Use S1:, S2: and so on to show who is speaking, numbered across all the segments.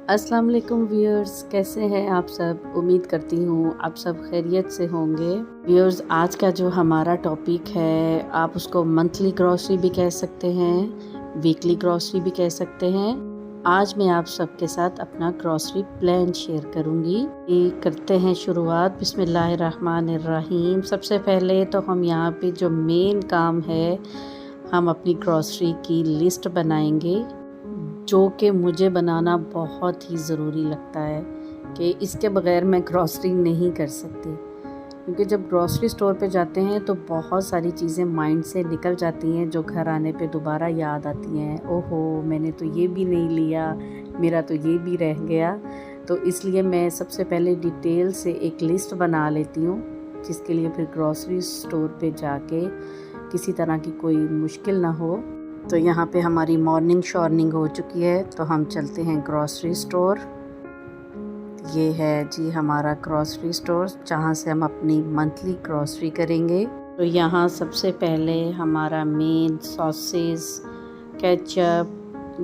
S1: अस्सलाम वालेकुम व्यूअर्स, कैसे हैं आप सब। उम्मीद करती हूँ आप सब खैरियत से होंगे। व्यूअर्स, आज का जो हमारा टॉपिक है आप उसको मंथली ग्रॉसरी भी कह सकते हैं, वीकली ग्रॉसरी भी कह सकते हैं। आज मैं आप सबके साथ अपना ग्रॉसरी प्लान शेयर करूँगी। ये करते हैं शुरुआत बिस्मिल्लाहिर्रहमानिर्रहीम। सबसे पहले तो हम यहाँ पे जो मेन काम है, हम अपनी ग्रॉसरी की लिस्ट बनाएंगे, जो कि मुझे बनाना बहुत ही ज़रूरी लगता है कि इसके बग़ैर मैं ग्रॉसरी नहीं कर सकती। क्योंकि जब ग्रॉसरी स्टोर पे जाते हैं तो बहुत सारी चीज़ें माइंड से निकल जाती हैं जो घर आने पे दोबारा याद आती हैं। ओहो, मैंने तो ये भी नहीं लिया, मेरा तो ये भी रह गया। तो इसलिए मैं सबसे पहले डिटेल से एक लिस्ट बना लेती हूँ, जिसके लिए फिर ग्रॉसरी स्टोर पे जाके किसी तरह की कोई मुश्किल ना हो। तो यहाँ पे हमारी मॉर्निंग शॉर्निंग हो चुकी है, तो हम चलते हैं ग्रॉसरी स्टोर। ये है जी हमारा ग्रॉसरी स्टोर, जहाँ से हम अपनी मंथली ग्रॉसरी करेंगे। तो यहाँ सबसे पहले हमारा मेन सॉसेस, केचप,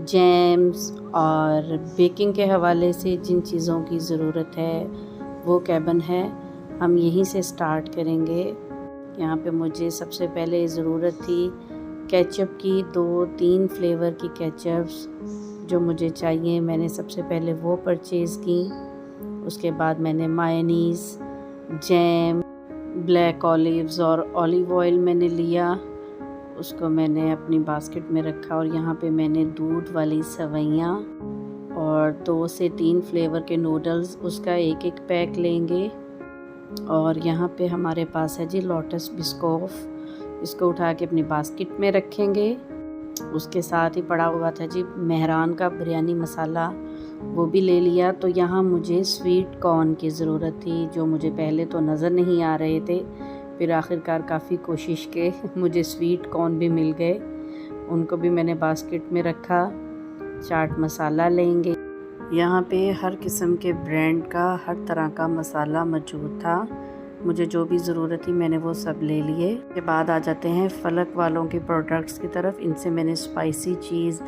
S1: जैम्स और बेकिंग के हवाले से जिन चीज़ों की ज़रूरत है वो कैबिन है, हम यहीं से स्टार्ट करेंगे। यहाँ पे मुझे सबसे पहले ज़रूरत थी केचप की, 2-3 फ्लेवर की केचप्स जो मुझे चाहिए, मैंने सबसे पहले वो परचेज़ की। उसके बाद मैंने मायोनीज़, जैम, ब्लैक ऑलिव्स और ऑलिव ऑयल मैंने लिया, उसको मैंने अपनी बास्केट में रखा। और यहाँ पे मैंने दूध वाली सेवइयाँ और 2 से 3 फ्लेवर के नूडल्स, उसका एक पैक लेंगे। और यहाँ पे हमारे पास है जी लोटस बिस्कॉफ, इसको उठा के अपनी बास्केट में रखेंगे। उसके साथ ही पड़ा हुआ था जी मेहरान का बिरयानी मसाला, वो भी ले लिया। तो यहाँ मुझे स्वीट कॉर्न की ज़रूरत थी, जो मुझे पहले तो नज़र नहीं आ रहे थे, फिर आखिरकार काफ़ी कोशिश के मुझे स्वीट कॉर्न भी मिल गए, उनको भी मैंने बास्केट में रखा। चाट मसाला लेंगे, यहाँ पे हर किस्म के ब्रांड का हर तरह का मसाला मौजूद था, मुझे जो भी ज़रूरत थी मैंने वो सब ले लिए। के बाद आ जाते हैं फलक वालों के प्रोडक्ट्स की तरफ। इनसे मैंने स्पाइसी चीज़,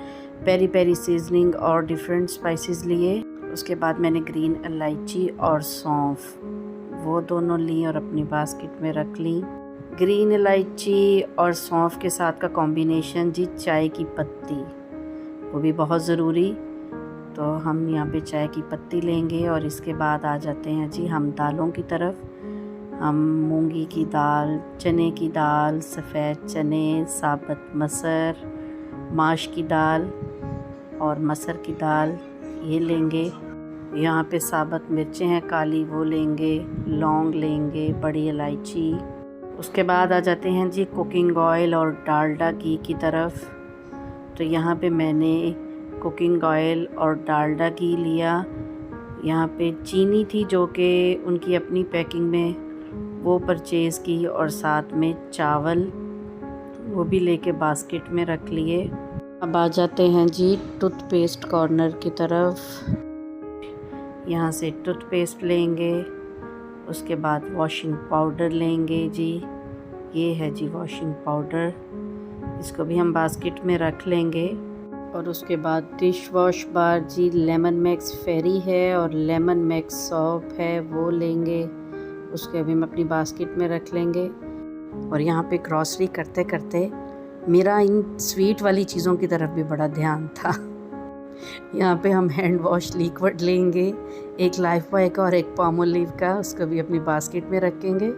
S1: पेरी पेरी सीजनिंग और डिफरेंट स्पाइसेस लिए। उसके बाद मैंने ग्रीन इलायची और सौंफ, वो दोनों ली और अपनी बास्केट में रख ली। ग्रीन इलायची और सौंफ के साथ का कॉम्बिनेशन जी चाय की पत्ती, वो भी बहुत ज़रूरी, तो हम यहाँ पे चाय की पत्ती लेंगे। और इसके बाद आ जाते हैं जी हम दालों की तरफ। हम मूंगी की दाल, चने की दाल, सफ़ेद चने, साबुत मसर, माश की दाल और मसर की दाल ये लेंगे। यहाँ पे साबुत मिर्चें हैं काली, वो लेंगे। लौंग लेंगे, बड़ी इलायची। उसके बाद आ जाते हैं जी कुकिंग ऑयल और डालडा घी की तरफ। तो यहाँ पे मैंने कुकिंग ऑयल और डालडा घी लिया। यहाँ पे चीनी थी जो कि उनकी अपनी पैकिंग में, वो परचेज़ की। और साथ में चावल, वो भी लेके बास्केट में रख लिए। अब आ जाते हैं जी टूथपेस्ट कॉर्नर की तरफ। यहाँ से टूथपेस्ट लेंगे। उसके बाद वॉशिंग पाउडर लेंगे जी, ये है जी वॉशिंग पाउडर, इसको भी हम बास्केट में रख लेंगे। और उसके बाद डिश वॉश बार जी, लेमन मैक्स फेरी है और लेमन मैक्स सॉप है, वो लेंगे, उसके भी हम अपनी बास्केट में रख लेंगे। और यहाँ पे ग्रॉसरी करते करते मेरा इन स्वीट वाली चीज़ों की तरफ भी बड़ा ध्यान था। यहाँ पे हम हैंड वॉश लिक्विड लेंगे, एक लाइफ बॉय का और एक पामोलिव का, उसको भी अपनी बास्केट में रखेंगे।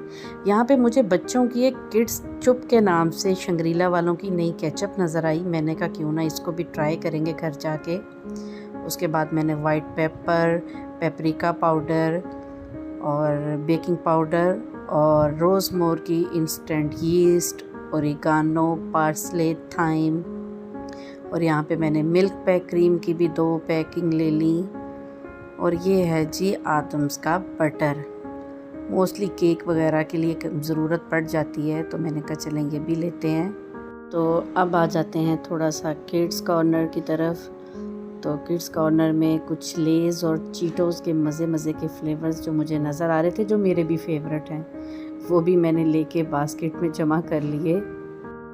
S1: यहाँ पे मुझे बच्चों की एक किड्स चुप के नाम से शंग्रीला वालों की नई केचप नज़र आई, मैंने कहा क्यों ना इसको भी ट्राई करेंगे घर जाके। उसके बाद मैंने वाइट पेपर, पेपरिका पाउडर और बेकिंग पाउडर और रोज़मोर की instant yeast, oregano, parsley, thyme. और यहाँ पे मैंने मिल्क पैक क्रीम की भी 2 पैकिंग ले ली। और ये है जी आदम्स का बटर, मोस्टली केक वगैरह के लिए ज़रूरत पड़ जाती है, तो मैंने कहा चलें ये भी लेते हैं। तो अब आ जाते हैं थोड़ा सा किड्स कॉर्नर की तरफ। तो किड्स कॉर्नर में कुछ लेज़ और चीटोज़ के मज़े के फ्लेवर्स जो मुझे नज़र आ रहे थे, जो मेरे भी फेवरेट हैं, वो भी मैंने लेके बास्केट में जमा कर लिए।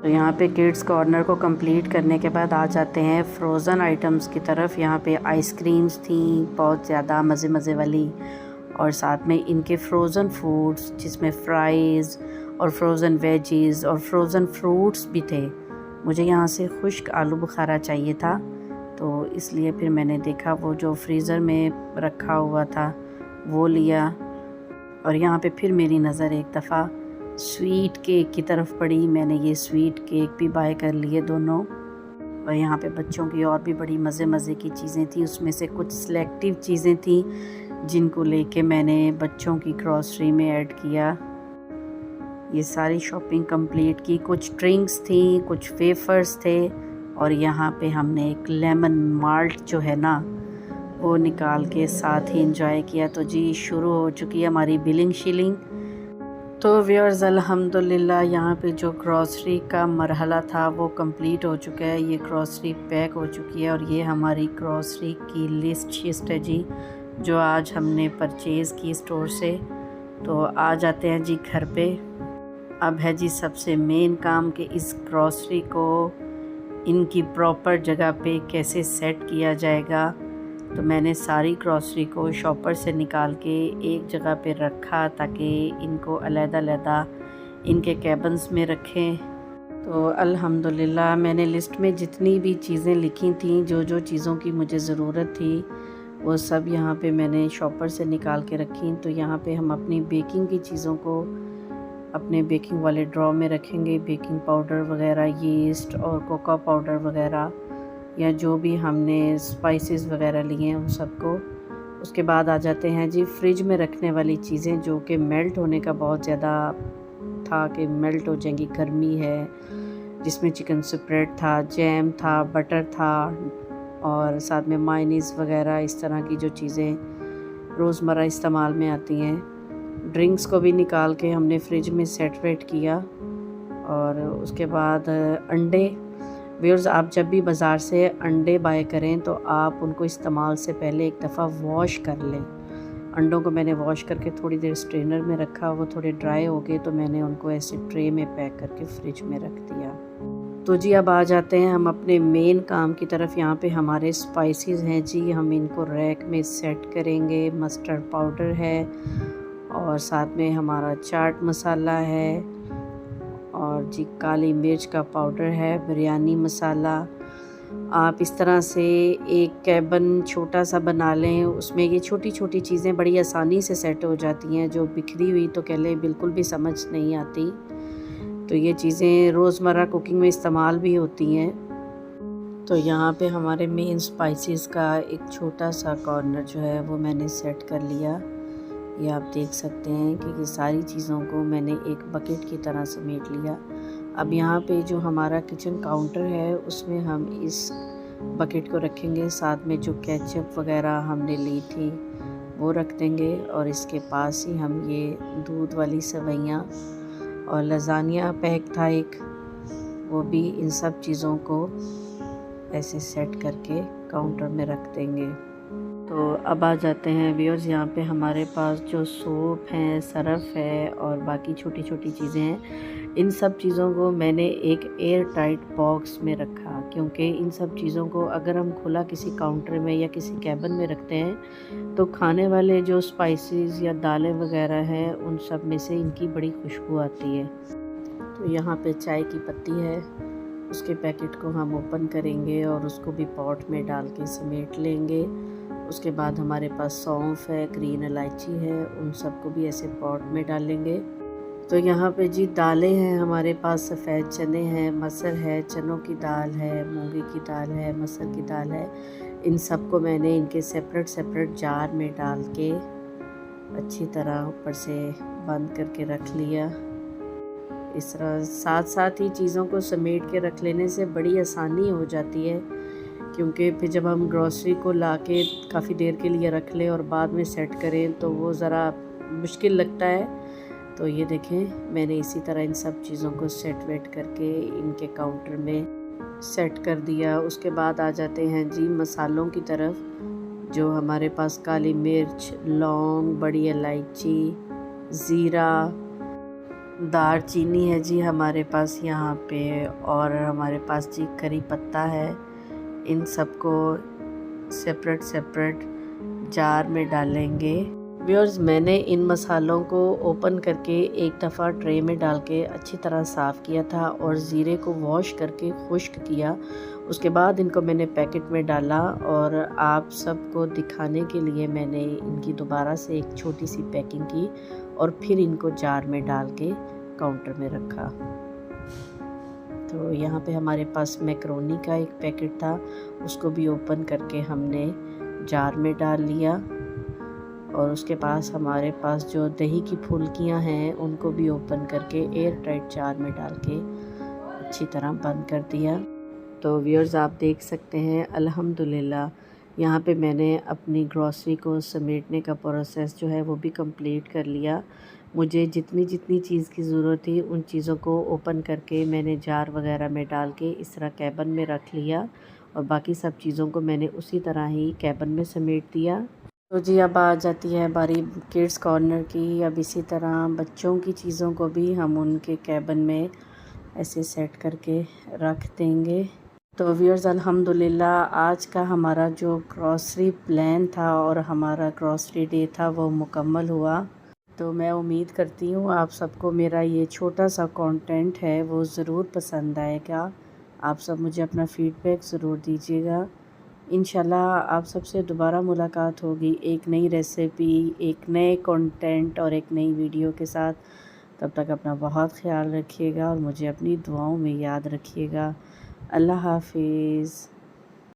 S1: तो यहाँ पे किड्स कॉर्नर को कंप्लीट करने के बाद आ जाते हैं फ्रोज़न आइटम्स की तरफ। यहाँ पे आइसक्रीम्स थी बहुत ज़्यादा मज़े मज़े वाली, और साथ में इनके फ्रोज़न फूड्स जिसमें फ्राइज़ और फ्रोज़न वेजीज़ और फ्रोज़न फ्रूट्स भी थे। मुझे यहाँ से खुश्क आलू बुखारा चाहिए था, तो इसलिए फिर मैंने देखा वो जो फ्रीज़र में रखा हुआ था वो लिया। और यहाँ पे फिर मेरी नज़र एक दफ़ा स्वीट केक की तरफ पड़ी। मैंने ये स्वीट केक भी बाय कर लिए दोनों। और यहाँ पे बच्चों की और भी बड़ी मज़े मज़े की चीज़ें थी, उसमें से कुछ सिलेक्टिव चीज़ें थी जिनको लेके मैंने बच्चों की ग्रॉसरी में ऐड किया। ये सारी शॉपिंग कंप्लीट की। कुछ ड्रिंक्स थी, कुछ वेफर्स थे, और यहाँ पे हमने एक लेमन माल्ट जो है ना वो निकाल के साथ ही इंजॉय किया। तो जी शुरू हो चुकी है हमारी बिलिंग शीलिंग। तो व्यूअर्स अल्हम्दुलिल्लाह यहाँ पे जो ग्रॉसरी का मरहला था वो कंप्लीट हो चुका है। ये ग्रॉसरी पैक हो चुकी है और ये हमारी ग्रॉसरी की लिस्ट है जी, जो आज हमने परचेज़ की स्टोर से। तो आ जाते हैं जी घर पे। अब है जी सबसे मेन काम कि इस ग्रॉसरी को इनकी प्रॉपर जगह पे कैसे सेट किया जाएगा। तो मैंने सारी ग्रॉसरी को शॉपर से निकाल के एक जगह पे रखा ताकि इनको अलग-अलग इनके कैबिन्स में रखें। तो अल्हम्दुलिल्लाह मैंने लिस्ट में जितनी भी चीज़ें लिखी थी, जो जो चीज़ों की मुझे ज़रूरत थी वो सब यहाँ पे मैंने शॉपर से निकाल के रखी। तो यहाँ पे हम अपनी बेकिंग की चीज़ों को अपने बेकिंग वाले ड्रॉ में रखेंगे। बेकिंग पाउडर वगैरह, यीस्ट और कोको पाउडर वगैरह, या जो भी हमने स्पाइसेस वगैरह लिए हैं उन सबको। उसके बाद आ जाते हैं जी फ्रिज में रखने वाली चीज़ें, जो कि मेल्ट होने का बहुत ज़्यादा था कि मेल्ट हो जाएंगी, गर्मी है। जिसमें चिकन स्प्रेड था, जैम था, बटर था, और साथ में मायनीज़ वगैरह, इस तरह की जो चीज़ें रोज़मर्रा इस्तेमाल में आती हैं। ड्रिंक्स को भी निकाल के हमने फ्रिज में सेट वेट किया। और उसके बाद अंडे। व्यूअर्स आप जब भी बाज़ार से अंडे बाय करें तो आप उनको इस्तेमाल से पहले एक दफ़ा वॉश कर लें। अंडों को मैंने वॉश करके थोड़ी देर स्ट्रेनर में रखा, वो थोड़े ड्राई हो गए तो मैंने उनको ऐसे ट्रे में पैक करके फ्रिज में रख दिया। तो जी अब आ जाते हैं हम अपने मेन काम की तरफ। यहाँ पे हमारे स्पाइसेस हैं जी, हम इनको रैक में सेट करेंगे। मस्टर्ड पाउडर है और साथ में हमारा चाट मसाला है, और जी काली मिर्च का पाउडर है, बिरयानी मसाला। आप इस तरह से एक कैबिन छोटा सा बना लें, उसमें ये छोटी छोटी चीज़ें बड़ी आसानी से सेट हो जाती हैं। जो बिखरी हुई तो कह लें बिल्कुल भी समझ नहीं आती। तो ये चीज़ें रोज़मर्रा कुकिंग में इस्तेमाल भी होती हैं। तो यहाँ पे हमारे मेन स्पाइसेस का एक छोटा सा कॉर्नर जो है वो मैंने सेट कर लिया। ये आप देख सकते हैं कि ये सारी चीज़ों को मैंने एक बकेट की तरह समेट लिया। अब यहाँ पे जो हमारा किचन काउंटर है उसमें हम इस बकेट को रखेंगे। साथ में जो केचप वगैरह हमने ली थी वो रख देंगे, और इसके पास ही हम ये दूध वाली सेवइयाँ और लज़ानिया पैक था एक, वो भी इन सब चीज़ों को ऐसे सेट करके काउंटर में रख देंगे। तो अब आ जाते हैं व्यूअर्स, यहाँ पे हमारे पास जो सोप है, सरफ़ है और बाकी छोटी छोटी चीज़ें हैं। इन सब चीज़ों को मैंने एक एयर टाइट बॉक्स में रखा, क्योंकि इन सब चीज़ों को अगर हम खुला किसी काउंटर में या किसी कैबिन में रखते हैं तो खाने वाले जो स्पाइसेस या दालें वगैरह हैं उन सब में से इनकी बड़ी खुशबू आती है। तो यहाँ पे चाय की पत्ती है, उसके पैकेट को हम ओपन करेंगे और उसको भी पॉट में डाल के समेट लेंगे। उसके बाद हमारे पास सौंफ है, ग्रीन इलायची है, उन सबको भी ऐसे पॉट में डालेंगे। तो यहाँ पे जी दालें हैं हमारे पास, सफ़ेद चने हैं, मसर है, चनों की दाल है, मूंगी की दाल है, मसर की दाल है। इन सबको मैंने इनके सेपरेट जार में डाल के अच्छी तरह ऊपर से बंद करके रख लिया। इस तरह साथ साथ ही चीज़ों को समेट के रख लेने से बड़ी आसानी हो जाती है, क्योंकि फिर जब हम ग्रॉसरी को लाके काफ़ी देर के लिए रख लें और बाद में सेट करें तो वो ज़रा मुश्किल लगता है। तो ये देखें मैंने इसी तरह इन सब चीज़ों को सेट वेट करके इनके काउंटर में सेट कर दिया। उसके बाद आ जाते हैं जी मसालों की तरफ, जो हमारे पास काली मिर्च, लौंग, बड़ी इलायची, ज़ीरा, दालचीनी है जी हमारे पास यहाँ पे, और हमारे पास जी करी पत्ता है। इन सबको सेपरेट सेपरेट जार में डालेंगे। व्यूअर्स, मैंने इन मसालों को ओपन करके एक दफ़ा ट्रे में डाल के अच्छी तरह साफ़ किया था और ज़ीरे को वॉश करके खुश्क किया। उसके बाद इनको मैंने पैकेट में डाला और आप सबको दिखाने के लिए मैंने इनकी दोबारा से एक छोटी सी पैकिंग की और फिर इनको जार में डाल के काउंटर में रखा। तो यहाँ पे हमारे पास मैकरोनी का एक पैकेट था, उसको भी ओपन करके हमने जार में डाल लिया। और उसके पास हमारे पास जो दही की फुल्कियाँ हैं उनको भी ओपन करके एयर टाइट जार में डाल के अच्छी तरह बंद कर दिया। तो व्यूअर्स, आप देख सकते हैं अल्हम्दुलिल्लाह यहाँ पे मैंने अपनी ग्रॉसरी को समेटने का प्रोसेस जो है वो भी कंप्लीट कर लिया। मुझे जितनी जितनी चीज़ की ज़रूरत थी उन चीज़ों को ओपन करके मैंने जार वगैरह में डाल के इस तरह कैबिन में रख लिया और बाकी सब चीज़ों को मैंने उसी तरह ही कैबिन में समेट दिया। तो जी अब आ जाती है बारी किड्स कॉर्नर की। अब इसी तरह बच्चों की चीज़ों को भी हम उनके कैबिन में ऐसे सेट करके रख देंगे। तो व्यूअर्स, अल्हम्दुलिल्लाह आज का हमारा जो ग्रॉसरी प्लान था और हमारा ग्रॉसरी डे था वो मुकम्मल हुआ। तो मैं उम्मीद करती हूँ आप सबको मेरा ये छोटा सा कंटेंट है वो ज़रूर पसंद आएगा। आप सब मुझे अपना फ़ीडबैक ज़रूर दीजिएगा। इंशाल्लाह आप सबसे दोबारा मुलाकात होगी एक नई रेसिपी, एक नए कंटेंट और एक नई वीडियो के साथ। तब तक अपना बहुत ख्याल रखिएगा और मुझे अपनी दुआओं में याद रखिएगा। अल्लाह हाफ़िज़।